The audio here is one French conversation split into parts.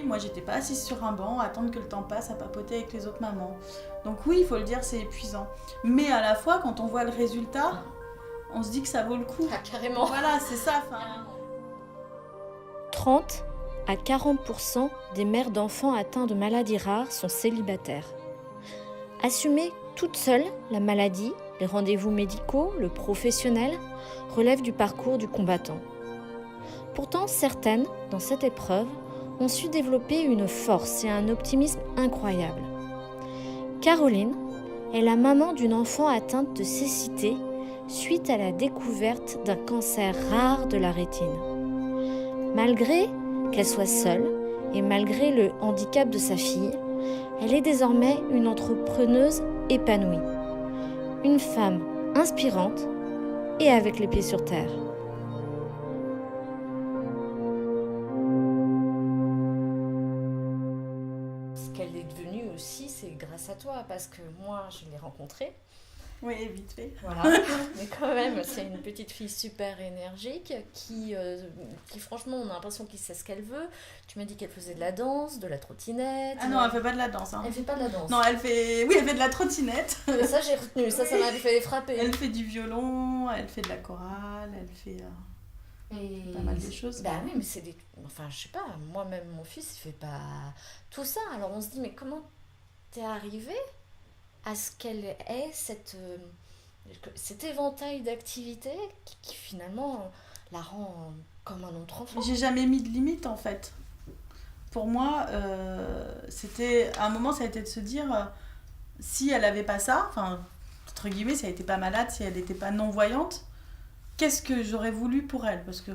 moi j'étais pas assise sur un banc à attendre que le temps passe à papoter avec les autres mamans. Donc oui, il faut le dire, c'est épuisant. Mais à la fois, quand on voit le résultat, on se dit que ça vaut le coup. Ah, carrément. Voilà, c'est ça. 30 à 40% des mères d'enfants atteints de maladies rares sont célibataires. Assumer toute seule la maladie, les rendez-vous médicaux, le professionnel, relève du parcours du combattant. Pourtant, certaines, dans cette épreuve, ont su développer une force et un optimisme incroyables. Caroline est la maman d'une enfant atteinte de cécité suite à la découverte d'un cancer rare de la rétine. Malgré qu'elle soit seule et malgré le handicap de sa fille, elle est désormais une entrepreneuse épanouie. Une femme inspirante et avec les pieds sur terre. Ce qu'elle est devenue aussi, c'est grâce à toi, parce que moi, je l'ai rencontrée. Oui, vite fait. Voilà. Mais quand même, c'est une petite fille super énergique qui franchement, on a l'impression qu'elle sait ce qu'elle veut. Tu m'as dit qu'elle faisait de la danse, de la trottinette. Ah non, elle fait pas de la danse. Elle fait pas de la danse. Non, elle fait de la trottinette. Mais ça, j'ai retenu. Ça m'a fait frapper. Elle fait du violon, elle fait de la chorale, elle fait pas mal de choses. Bah oui, mais c'est des... Enfin, je sais pas, moi-même, mon fils, il fait pas tout ça. Alors on se dit, mais comment t'es arrivée à ce qu'elle ait cet éventail d'activités qui finalement la rend comme un autre enfant. J'ai jamais mis de limite en fait. Pour moi, c'était à un moment, ça a été de se dire si elle avait pas ça, enfin entre guillemets, si elle était pas malade, si elle n'était pas non-voyante, qu'est-ce que j'aurais voulu pour elle? Parce que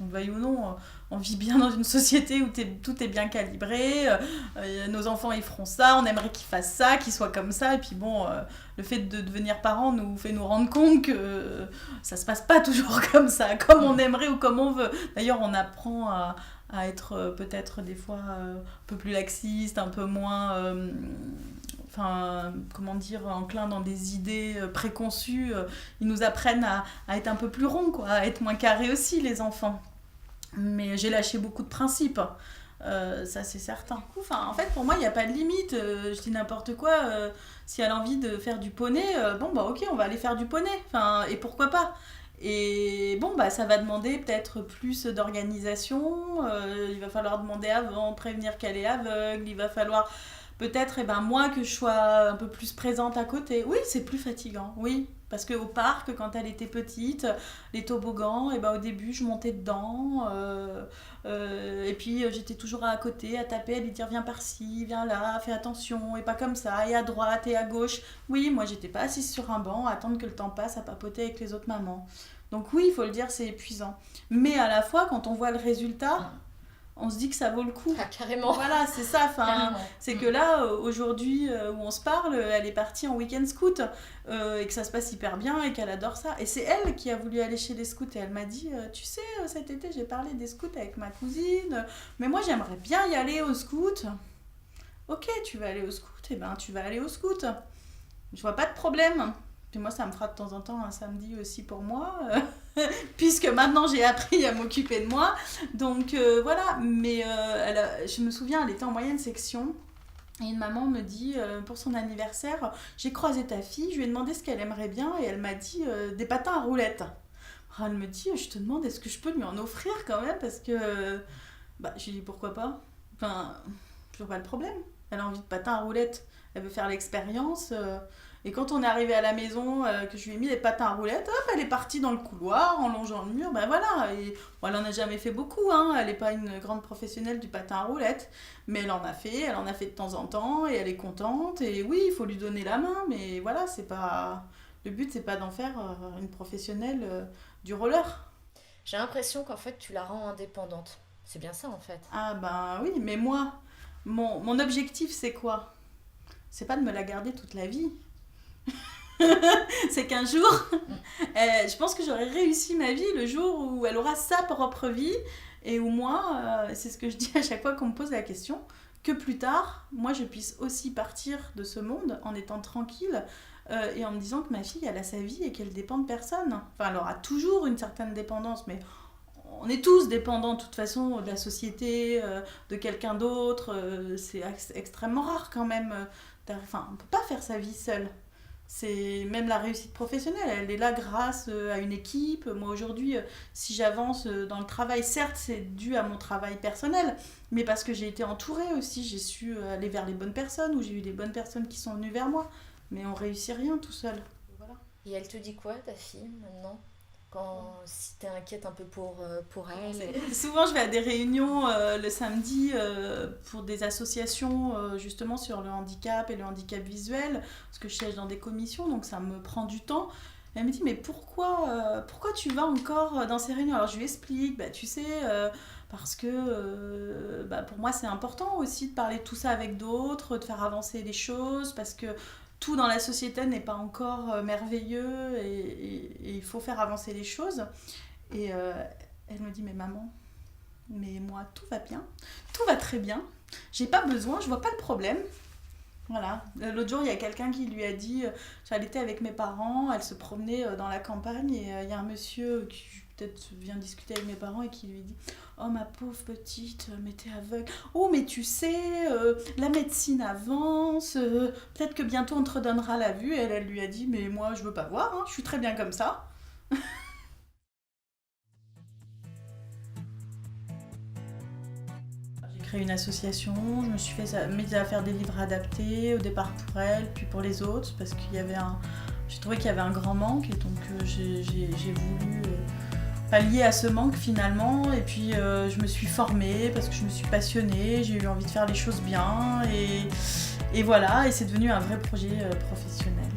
on veuille ou non, on vit bien dans une société où tout est bien calibré, nos enfants ils feront ça, on aimerait qu'ils fassent ça, qu'ils soient comme ça, et puis bon, le fait de devenir parent nous fait nous rendre compte que ça se passe pas toujours comme ça, comme on aimerait ou comme on veut. D'ailleurs, on apprend à être peut-être des fois un peu plus laxiste, un peu moins... enclin dans des idées préconçues, ils nous apprennent à être un peu plus ronds, quoi, à être moins carrés aussi, les enfants. Mais j'ai lâché beaucoup de principes, ça c'est certain. En fait, pour moi, il n'y a pas de limite, je dis n'importe quoi, si elle a envie de faire du poney, ok, on va aller faire du poney, et pourquoi pas. Et ça va demander peut-être plus d'organisation, il va falloir demander avant, prévenir qu'elle est aveugle, il va falloir... Peut-être moi que je sois un peu plus présente à côté. Oui, c'est plus fatigant, oui. Parce qu'au parc, quand elle était petite, les toboggans, au début, je montais dedans. Et puis, j'étais toujours à côté, à taper, à lui dire viens par-ci, viens là, fais attention, et pas comme ça, et à droite, et à gauche. Oui, moi, j'étais pas assise sur un banc à attendre que le temps passe à papoter avec les autres mamans. Donc oui, il faut le dire, c'est épuisant. Mais à la fois, quand on voit le résultat... on se dit que ça vaut le coup. Ah, carrément. Voilà, c'est ça. C'est que là, aujourd'hui, où on se parle, elle est partie en week-end scout et que ça se passe hyper bien et qu'elle adore ça. Et c'est elle qui a voulu aller chez les scouts et elle m'a dit, tu sais, cet été, j'ai parlé des scouts avec ma cousine, mais moi, j'aimerais bien y aller au scout. Ok, tu vas aller au scout, tu vas aller au scout. Je vois pas de problème. Puis moi, ça me fera de temps en temps un samedi aussi pour moi, puisque maintenant j'ai appris à m'occuper de moi. Donc voilà, mais je me souviens, elle était en moyenne section. Et une maman me dit, pour son anniversaire, j'ai croisé ta fille, je lui ai demandé ce qu'elle aimerait bien et elle m'a dit des patins à roulettes. Alors, elle me dit, je te demande, est-ce que je peux lui en offrir quand même? Parce que, je lui ai dit, pourquoi pas? Je vois pas le problème. Elle a envie de patins à roulettes, elle veut faire l'expérience... Et quand on est arrivé à la maison, que je lui ai mis les patins à roulettes, hop, elle est partie dans le couloir, en longeant le mur, voilà. Et, elle en a jamais fait beaucoup, hein. Elle n'est pas une grande professionnelle du patin à roulettes, mais elle en a fait de temps en temps, et elle est contente. Et oui, il faut lui donner la main, mais voilà, c'est pas... Le but, c'est pas d'en faire une professionnelle du roller. J'ai l'impression qu'en fait, tu la rends indépendante. C'est bien ça, en fait. Ah oui, mais moi, mon objectif, c'est quoi? C'est pas de me la garder toute la vie. C'est qu'un jour, je pense que j'aurai réussi ma vie le jour où elle aura sa propre vie et où moi, c'est ce que je dis à chaque fois qu'on me pose la question, que plus tard, moi je puisse aussi partir de ce monde en étant tranquille et en me disant que ma fille elle a sa vie et qu'elle dépend de personne. Enfin, elle aura toujours une certaine dépendance, mais on est tous dépendants de toute façon de la société, de quelqu'un d'autre. C'est extrêmement rare quand même. Enfin, on peut pas faire sa vie seule. C'est même la réussite professionnelle, elle est là grâce à une équipe. Moi aujourd'hui, si j'avance dans le travail, certes c'est dû à mon travail personnel, mais parce que j'ai été entourée aussi, j'ai su aller vers les bonnes personnes, ou j'ai eu des bonnes personnes qui sont venues vers moi. Mais on réussit rien tout seul. Voilà. Et elle te dit quoi, ta fille, maintenant? Si t'es inquiète un peu pour elle. Souvent, je vais à des réunions le samedi pour des associations justement sur le handicap et le handicap visuel, parce que je siège dans des commissions, donc ça me prend du temps. Et elle me dit, mais pourquoi tu vas encore dans ces réunions? Alors je lui explique, tu sais, parce que pour moi c'est important aussi de parler de tout ça avec d'autres, de faire avancer les choses, parce que tout dans la société n'est pas encore merveilleux et il faut faire avancer les choses. Et elle me dit, mais maman, mais moi tout va bien, tout va très bien, j'ai pas besoin, je vois pas le problème. Voilà. L'autre jour, il y a quelqu'un qui lui a dit, j'allais être avec mes parents, elle se promenait dans la campagne et il y a un monsieur qui peut-être vient discuter avec mes parents et qui lui dit, oh ma pauvre petite, mais t'es aveugle. Oh mais tu sais, la médecine avance, peut-être que bientôt on te redonnera la vue. Et elle lui a dit, mais moi je veux pas voir, hein, je suis très bien comme ça. J'ai créé une association, je me suis mise à faire des livres adaptés, au départ pour elle, puis pour les autres, parce qu'il y avait j'ai trouvé qu'il y avait un grand manque, et donc j'ai voulu pallier à ce manque finalement. Et puis je me suis formée parce que je me suis passionnée, j'ai eu envie de faire les choses bien, et voilà, et c'est devenu un vrai projet professionnel.